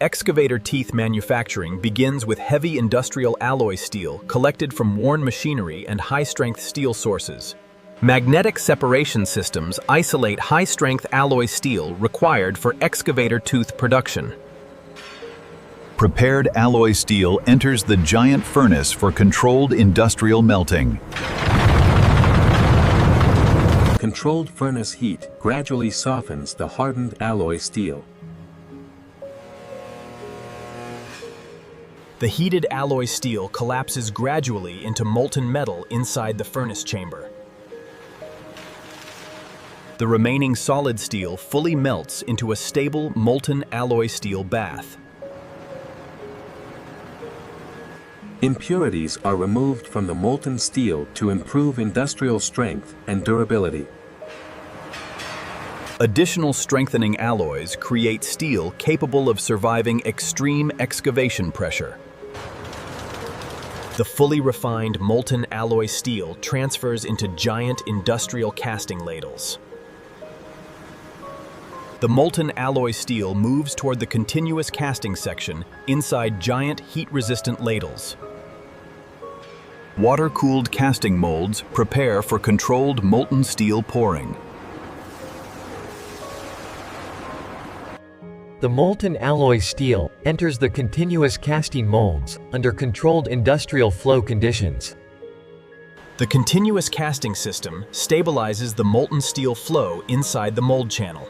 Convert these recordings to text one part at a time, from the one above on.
Excavator teeth manufacturing begins with heavy industrial alloy steel collected from worn machinery and high-strength steel sources. Magnetic separation systems isolate high-strength alloy steel required for excavator tooth production. Prepared alloy steel enters the giant furnace for controlled industrial melting. Controlled furnace heat gradually softens the hardened alloy steel. The heated alloy steel collapses gradually into molten metal inside the furnace chamber. The remaining solid steel fully melts into a stable molten alloy steel bath. Impurities are removed from the molten steel to improve industrial strength and durability. Additional strengthening alloys create steel capable of surviving extreme excavation pressure. The fully refined molten alloy steel transfers into giant industrial casting ladles. The molten alloy steel moves toward the continuous casting section inside giant heat-resistant ladles. Water-cooled casting molds prepare for controlled molten steel pouring. The molten alloy steel enters the continuous casting molds under controlled industrial flow conditions. The continuous casting system stabilizes the molten steel flow inside the mold channel.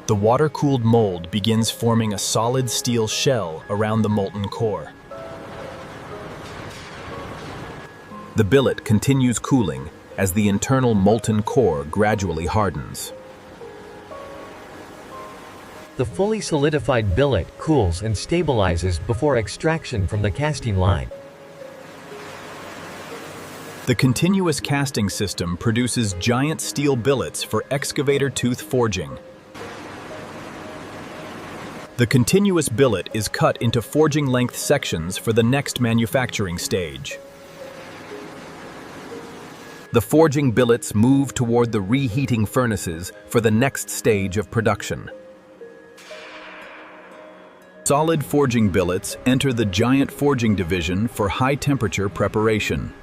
The water-cooled mold begins forming a solid steel shell around the molten core. The billet continues cooling as the internal molten core gradually hardens. The fully solidified billet cools and stabilizes before extraction from the casting line. The continuous casting system produces giant steel billets for excavator tooth forging. The continuous billet is cut into forging length sections for the next manufacturing stage. The forging billets move toward the reheating furnaces for the next stage of production. Solid forging billets enter the giant forging division for high-temperature preparation.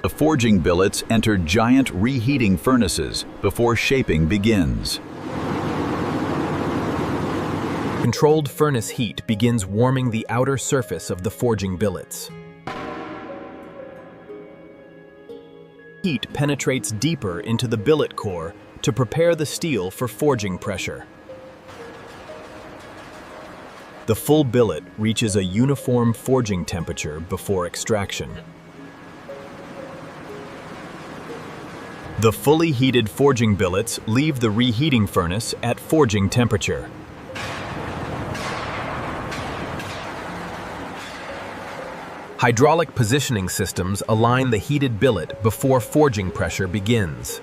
The forging billets enter giant reheating furnaces before shaping begins. Controlled furnace heat begins warming the outer surface of the forging billets. Heat penetrates deeper into the billet core to prepare the steel for forging pressure. The full billet reaches a uniform forging temperature before extraction. The fully heated forging billets leave the reheating furnace at forging temperature. Hydraulic positioning systems align the heated billet before forging pressure begins.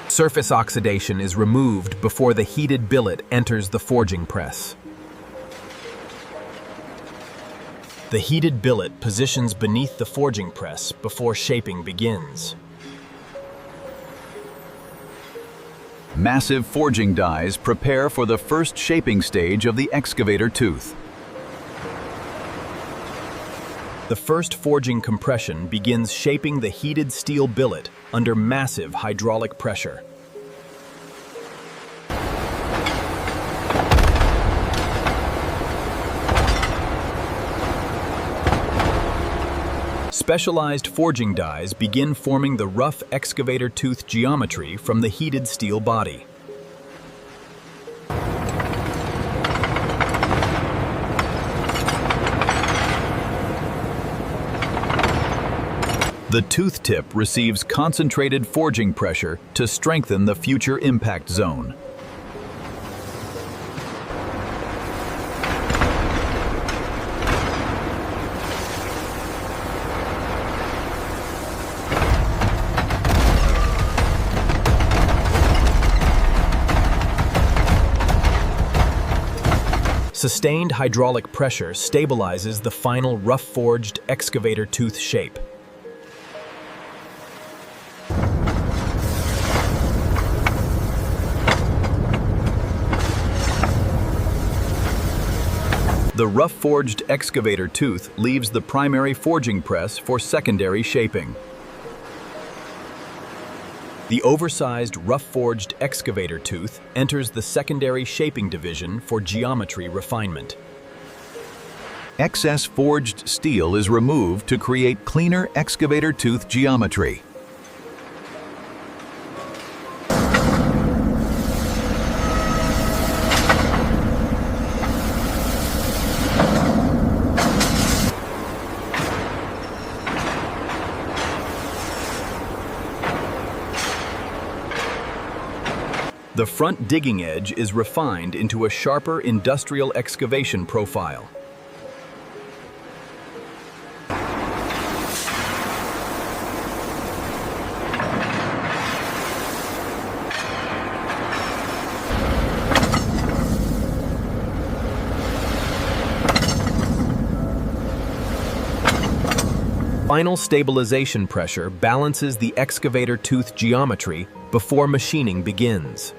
Surface oxidation is removed before the heated billet enters the forging press. The heated billet positions beneath the forging press before shaping begins. Massive forging dies prepare for the first shaping stage of the excavator tooth. The first forging compression begins shaping the heated steel billet under massive hydraulic pressure. Specialized forging dies begin forming the rough excavator tooth geometry from the heated steel body. The tooth tip receives concentrated forging pressure to strengthen the future impact zone. Sustained hydraulic pressure stabilizes the final rough-forged excavator tooth shape. The rough-forged excavator tooth leaves the primary forging press for secondary shaping. The oversized rough-forged excavator tooth enters the secondary shaping division for geometry refinement. Excess forged steel is removed to create cleaner excavator tooth geometry. The front digging edge is refined into a sharper industrial excavation profile. Final stabilization pressure balances the excavator tooth geometry before machining begins.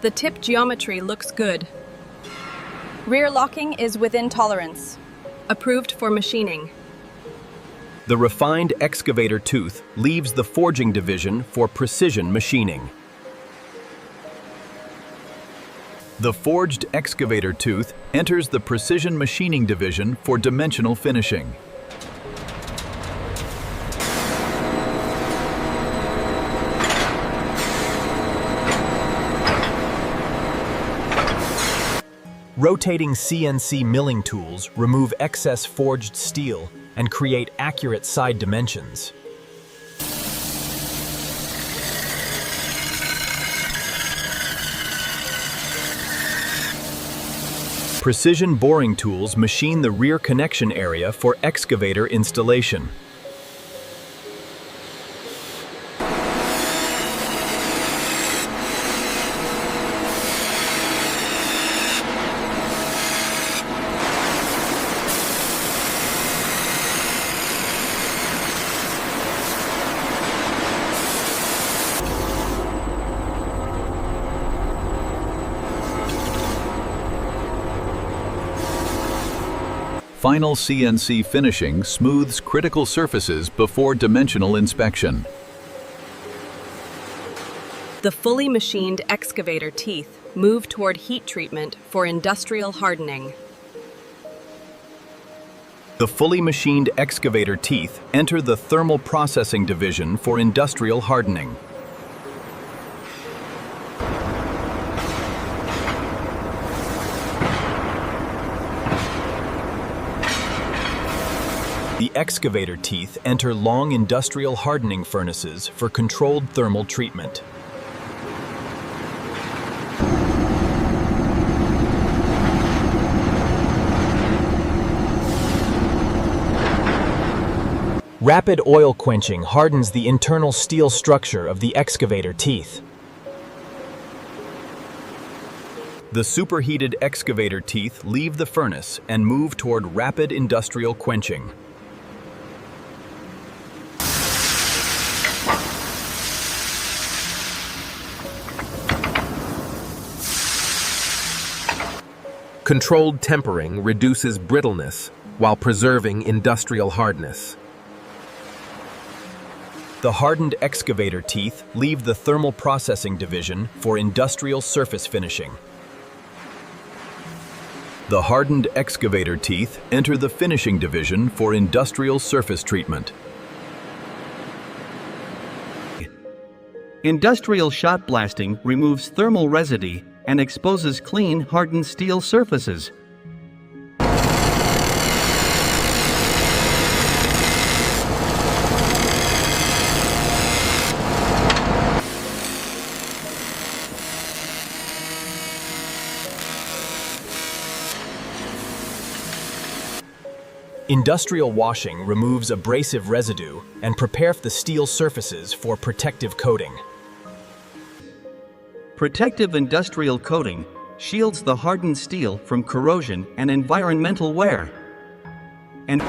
The tip geometry looks good. Rear locking is within tolerance. Approved for machining. The refined excavator tooth leaves the forging division for precision machining. The forged excavator tooth enters the precision machining division for dimensional finishing. Rotating CNC milling tools remove excess forged steel and create accurate side dimensions. Precision boring tools machine the rear connection area for excavator installation. Final CNC finishing smooths critical surfaces before dimensional inspection. The fully machined excavator teeth move toward heat treatment for industrial hardening. The fully machined excavator teeth enter the thermal processing division for industrial hardening. The excavator teeth enter long industrial hardening furnaces for controlled thermal treatment. Rapid oil quenching hardens the internal steel structure of the excavator teeth. The superheated excavator teeth leave the furnace and move toward rapid industrial quenching. Controlled tempering reduces brittleness while preserving industrial hardness. The hardened excavator teeth leave the thermal processing division for industrial surface finishing. The hardened excavator teeth enter the finishing division for industrial surface treatment. Industrial shot blasting removes thermal residue and exposes clean, hardened steel surfaces. Industrial washing removes abrasive residue and prepares the steel surfaces for protective coating. Protective industrial coating shields the hardened steel from corrosion and environmental wear. And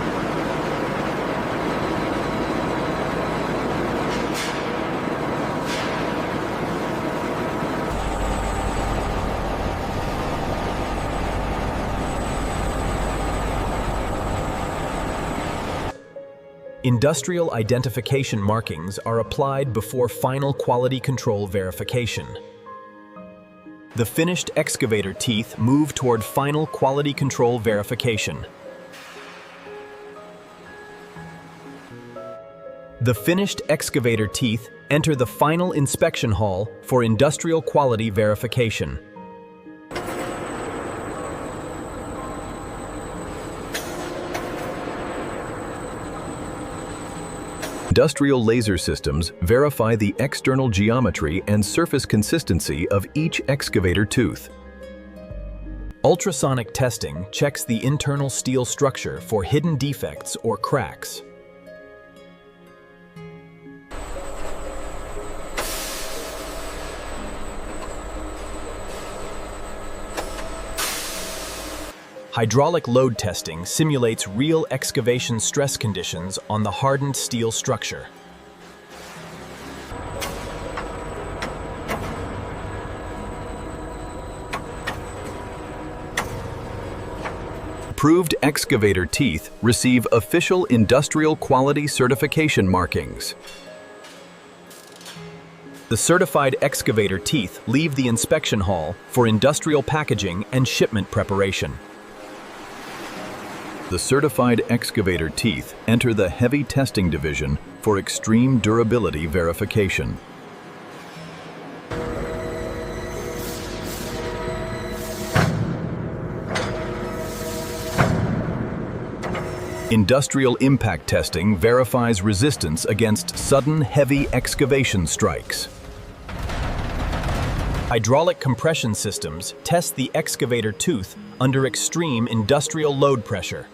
Industrial identification markings are applied before final quality control verification. The finished excavator teeth move toward final quality control verification. The finished excavator teeth enter the final inspection hall for industrial quality verification. Industrial laser systems verify the external geometry and surface consistency of each excavator tooth. Ultrasonic testing checks the internal steel structure for hidden defects or cracks. Hydraulic load testing simulates real excavation stress conditions on the hardened steel structure. Approved excavator teeth receive official industrial quality certification markings. The certified excavator teeth leave the inspection hall for industrial packaging and shipment preparation. The certified excavator teeth enter the heavy testing division for extreme durability verification. Industrial impact testing verifies resistance against sudden heavy excavation strikes. Hydraulic compression systems test the excavator tooth under extreme industrial load pressure.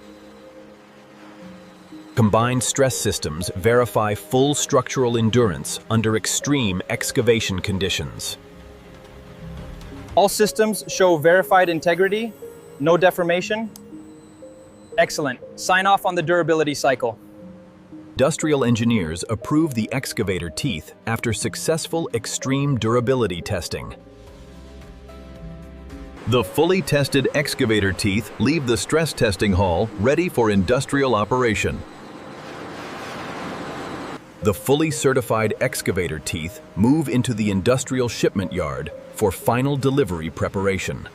Combined stress systems verify full structural endurance under extreme excavation conditions. All systems show verified integrity, no deformation. Excellent. Sign off on the durability cycle. Industrial engineers approve the excavator teeth after successful extreme durability testing. The fully tested excavator teeth leave the stress testing hall ready for industrial operation. The fully certified excavator teeth move into the industrial shipment yard for final delivery preparation.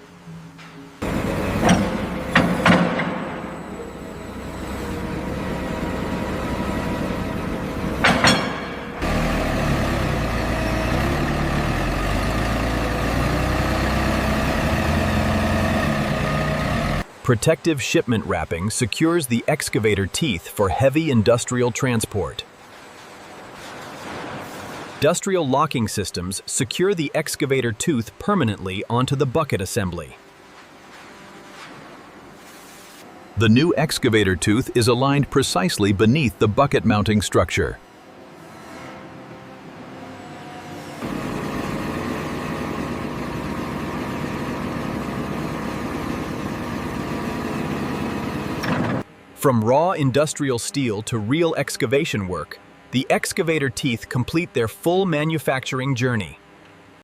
Protective shipment wrapping secures the excavator teeth for heavy industrial transport. Industrial locking systems secure the excavator tooth permanently onto the bucket assembly. The new excavator tooth is aligned precisely beneath the bucket mounting structure. From raw industrial steel to real excavation work, the excavator teeth complete their full manufacturing journey.